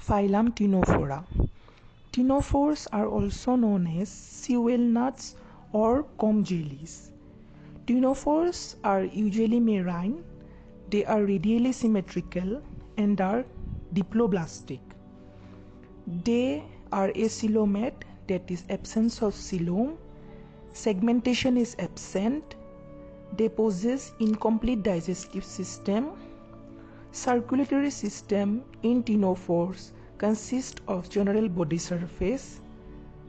Phylum Ctenophora. Ctenophores are also known as sewell nuts or comb jellies. Ctenophores are usually marine. They are radially symmetrical and are diploblastic. They are acoelomate, that is absence of coelom. Segmentation is absent. They possess incomplete digestive system. Circulatory system in ctenophores consists of general body surface.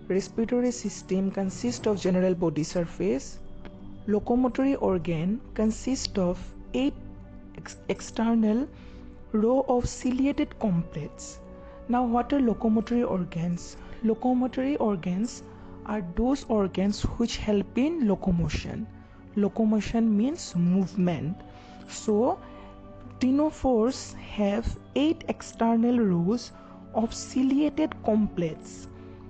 Respiratory system consists of general body surface. Locomotory organ consists of 8 external row of ciliated complex. Now, what are locomotory organs? Locomotory organs are those organs which help in locomotion. Locomotion means movement. So, ctenophores have 8 external rows of ciliated complex.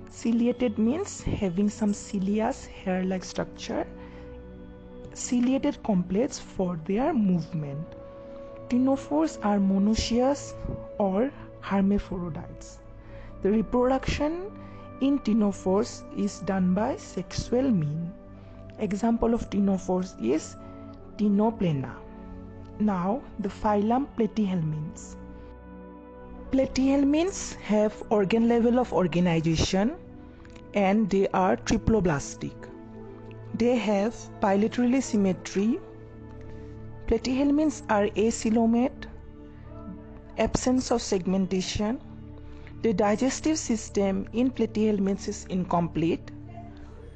Ciliated means having some cilious hair-like structure. Ciliated complex for their movement. Ctenophores are monoecious or hermaphrodites. The reproduction in ctenophores is done by sexual means. Example of ctenophores is Ctenoplena. Now, the phylum Platyhelminths. Platyhelminths have organ level of organization and they are triploblastic. They have bilaterally symmetry. Platyhelminths are acoelomate, absence of segmentation. The digestive system in platyhelminths is incomplete.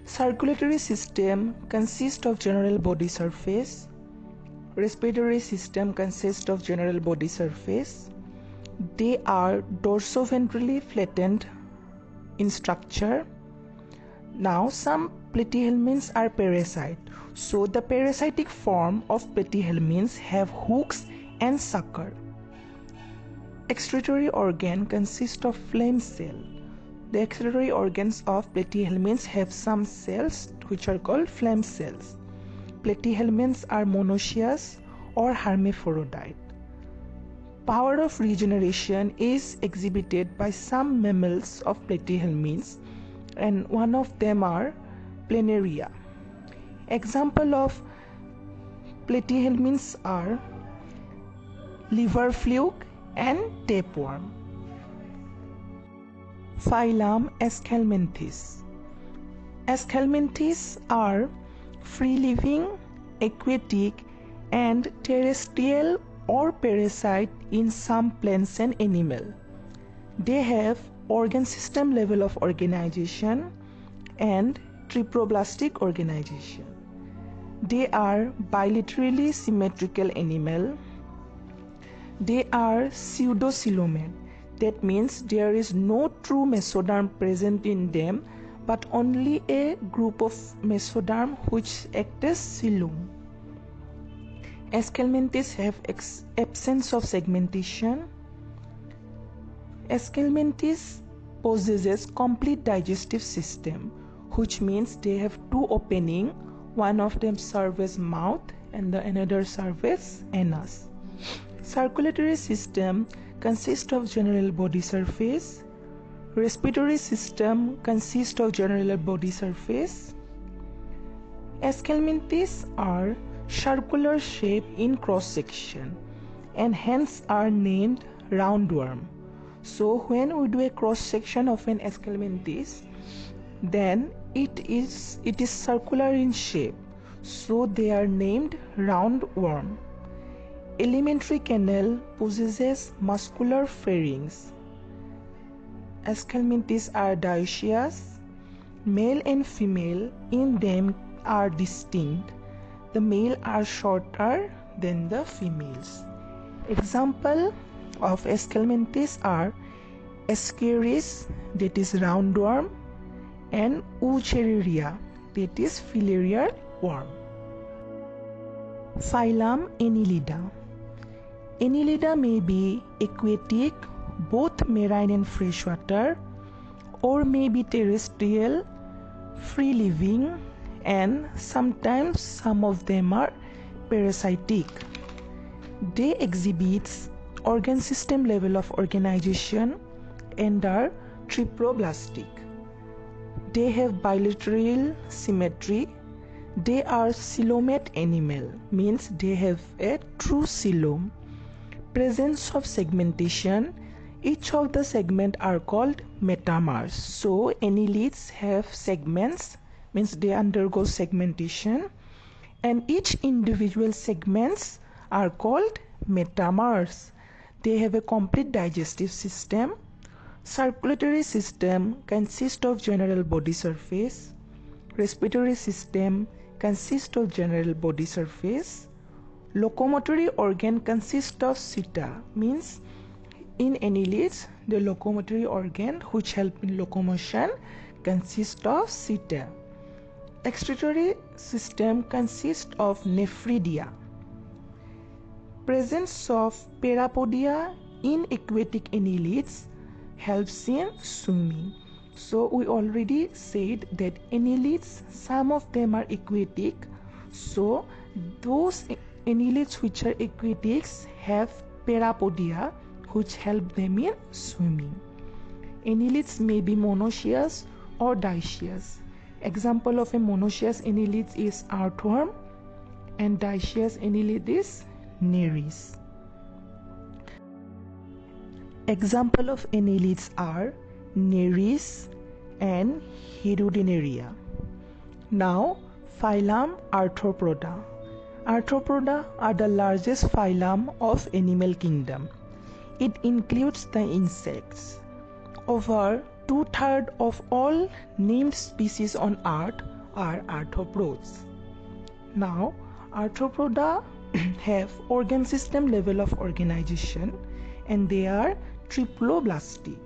Circulatory system consists of general body surface. Respiratory system consists of general body surface. They are dorsoventrally flattened in structure. Now, some platyhelminths are parasite. So, the parasitic form of platyhelminths have hooks and sucker. Excretory organ consists of phlegm cell. The excretory organs of platyhelminths have some cells which are called phlegm cells. Platyhelminths are monoecious or hermaphrodite. Power of regeneration is exhibited by some mammals of platyhelminths, and one of them are planaria. Example of platyhelminths are liver fluke and tapeworm. Phylum Aschelminths. Aschelminths are free-living, aquatic, and terrestrial or parasite in some plants and animals. They have organ system level of organization and triploblastic organization. They are bilaterally symmetrical animal. They are pseudocoelomate. That means there is no true mesoderm present in them, but only a group of mesoderm which act as phylum. Aschelminths have absence of segmentation. Aschelminths possesses complete digestive system, which means they have two opening. One of them serves as mouth and the another serves as anus. Circulatory system consists of general body surface. Respiratory system consists of general body surface. Aschelminths are circular shape in cross section and hence are named roundworm. So when we do a cross section of an Aschelminths, then it is circular in shape, so they are named roundworm. Alimentary canal possesses muscular pharynx. Aschelminths are dioecious. Male and female in them are distinct. The male are shorter than the females. Example of Aschelminths are Ascaris, that is roundworm, and Wuchereria, that is filarial worm. Phylum Annelida. Annelida may be aquatic, both marine and freshwater, or may be terrestrial, free-living, and sometimes some of them are parasitic. They exhibit organ system level of organization and are triploblastic. They have bilateral symmetry. They are coelomate animal, means they have a true coelom. Presence of segmentation. Each of the segments are called metamers. So annelids have segments, means they undergo segmentation, and each individual segments are called metamers. They have a complete digestive system. Circulatory system consists of general body surface. Respiratory system consists of general body surface. Locomotory organ consists of seta, means in annelids the locomotory organ which help in locomotion consists of seta. Excretory system consists of nephridia. Presence of parapodia in aquatic annelids helps in swimming. So we already said that annelids, some of them are aquatic. So those annelids which are aquatics have parapodia which help them in swimming. Annelids may be monoecious or dioecious. Example of a monoecious annelid is earthworm, and dioecious annelid is nereis. Example of annelids are nereis and hirudinaria. Now, phylum Arthropoda. Arthropoda are the largest phylum of animal kingdom. It includes the insects. Over 2/3 of all named species on earth are arthropods. Now, arthropoda have organ system level of organization, and they are triploblastic.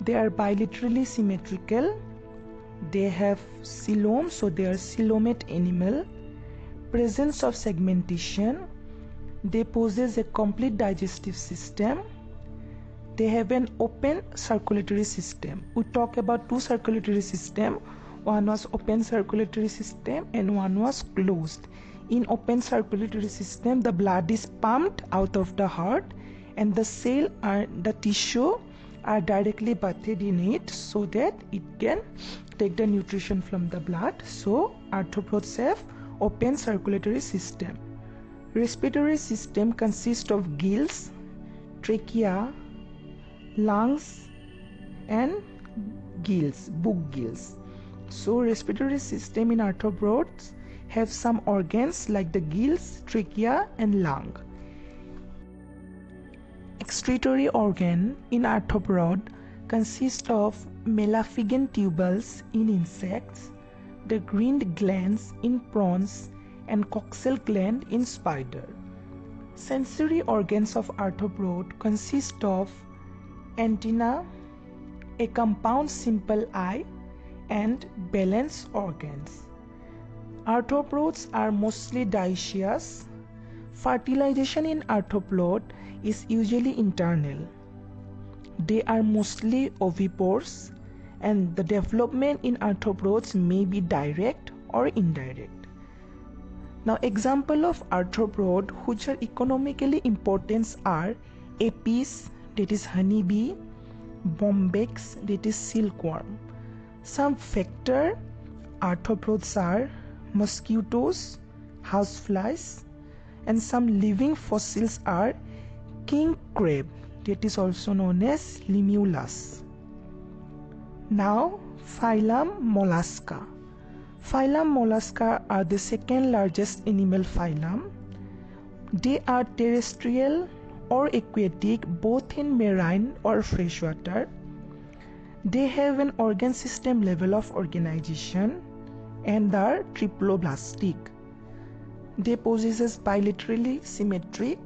They are bilaterally symmetrical. They have coelom, so they are coelomate animal. Presence of segmentation. They possess a complete digestive system. They have an open circulatory system. We talk about two circulatory systems. One was open circulatory system and one was closed. In open circulatory system, the blood is pumped out of the heart, and the tissue are directly bathed in it so that it can take the nutrition from the blood. So arthropods have open circulatory system. Respiratory system consists of gills, trachea, lungs, and gills, book gills. So respiratory system in arthropods have some organs like the gills, trachea, and lung. Excretory organ in arthropod consist of melaphygent tubules in insects, the green glands in prawns, and coxal gland in spider. Sensory organs of arthropod consist of antenna, a compound simple eye, and balance organs. Arthropods are mostly dioecious. Fertilization in arthropod is usually internal. They are mostly ovipores, and the development in arthropods may be direct or indirect. Now, example of arthropod which are economically important are apis, that is honeybee, bombyx, that is silkworm. Some vector arthropods are mosquitoes, houseflies, and some living fossils are king crab, that is also known as limulus. Now, phylum Mollusca. Phylum Mollusca are the second largest animal phylum. They are terrestrial or aquatic, both in marine or freshwater. They have an organ system level of organization and are triploblastic. They possess bilaterally symmetry.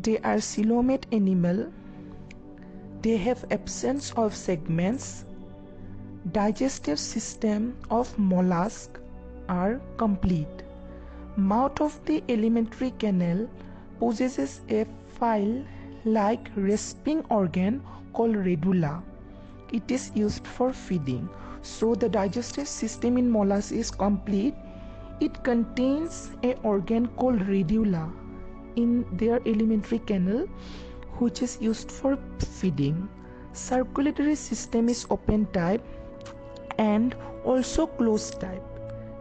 They are coelomate animal. They have absence of segments. Digestive system of mollusk are complete. Mouth of the alimentary canal possesses a file-like rasping organ called radula. It is used for feeding. So the digestive system in mollusk is complete. It contains an organ called radula in their alimentary canal, which is used for feeding. Circulatory system is open type and also closed type.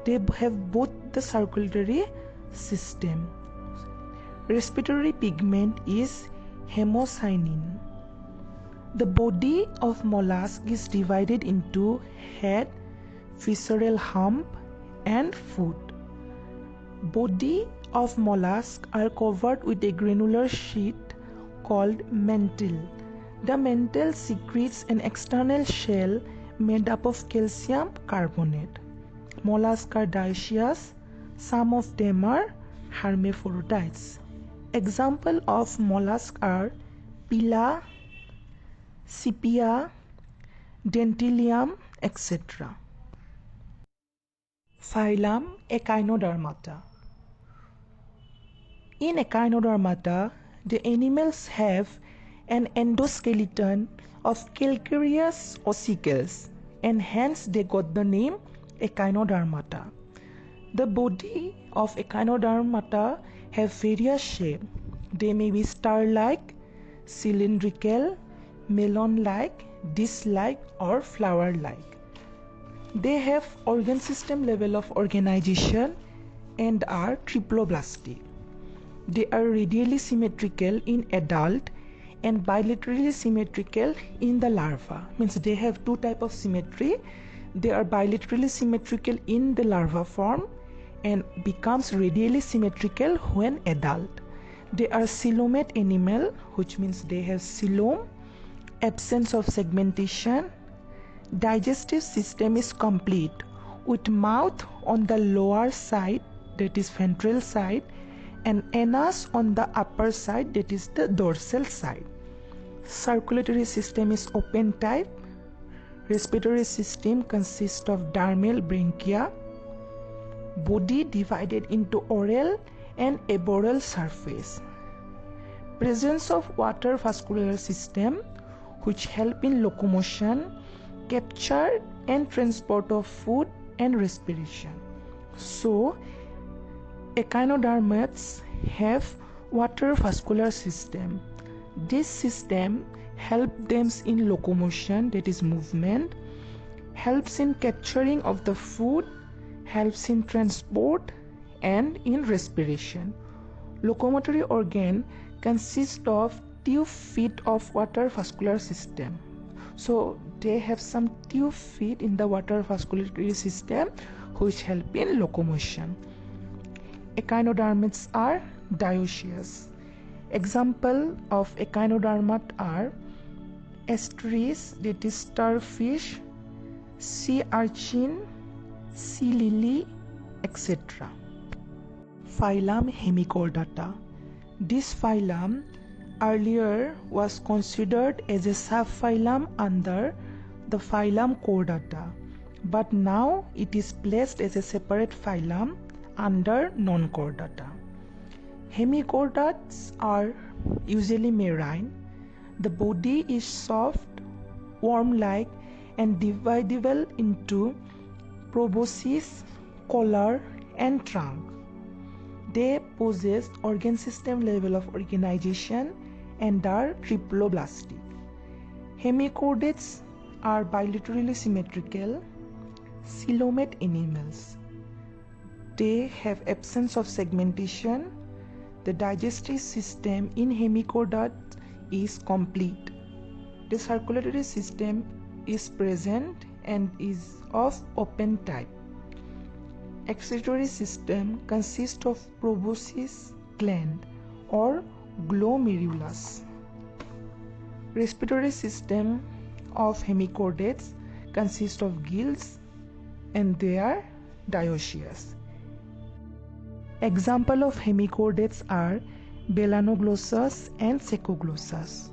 They have both the circulatory system. Respiratory pigment is hemocyanin. The body of mollusk is divided into head, visceral hump, and foot. Body of mollusk are covered with a granular sheet called mantle. The mantle secretes an external shell made up of calcium carbonate. Mollusks are dioecious. Some of them are hermaphrodites. Examples of mollusks are Pila, Sepia, Dentilium, etc. Phylum Echinodermata. In Echinodermata, the animals have an endoskeleton of calcareous ossicles, and hence they got the name Echinodermata. The body of Echinodermata have various shapes. They may be star-like, cylindrical, melon-like, disc-like, or flower-like. They have organ system level of organization and are triploblastic. They are radially symmetrical in adult and bilaterally symmetrical in the larva. Means they have two types of symmetry. They are bilaterally symmetrical in the larva form and becomes radially symmetrical when adult. They are coelomate animal, which means they have coelom, absence of segmentation. Digestive system is complete with mouth on the lower side, that is ventral side, and anus on the upper side, that is the dorsal side. Circulatory system is open type. Respiratory system consists of dermal branchia. Body divided into oral and aboral surface. Presence of water vascular system, which help in locomotion, capture and transport of food and respiration. So echinodermates have water vascular system. This system helps them in locomotion, that is movement, helps in capturing of the food, helps in transport, and in respiration. Locomotory organ consists of tube feet of water vascular system. So they have some tube feet in the water vasculatory system which help in locomotion. Echinodermates are dioecious. Example of echinodermate are estuaries, that is starfish, sea urchin, sea lily, etc. Phylum Hemichordata. This phylum earlier was considered as a subphylum under the phylum Chordata, but now it is placed as a separate phylum under non-chordata. Hemichordates are usually marine. The body is soft, worm-like, and divisible into proboscis, collar, and trunk. They possess organ system level of organization and are triploblastic. Hemichordates are bilaterally symmetrical, coelomate animals. They have absence of segmentation. The digestive system in hemichordates is complete. The circulatory system is present and is of open type. Excretory system consists of proboscis gland or glomerulus. Respiratory system of hemichordates consists of gills and they are dioecious. Example of hemichordates are Belanoglossus and Secoglossus.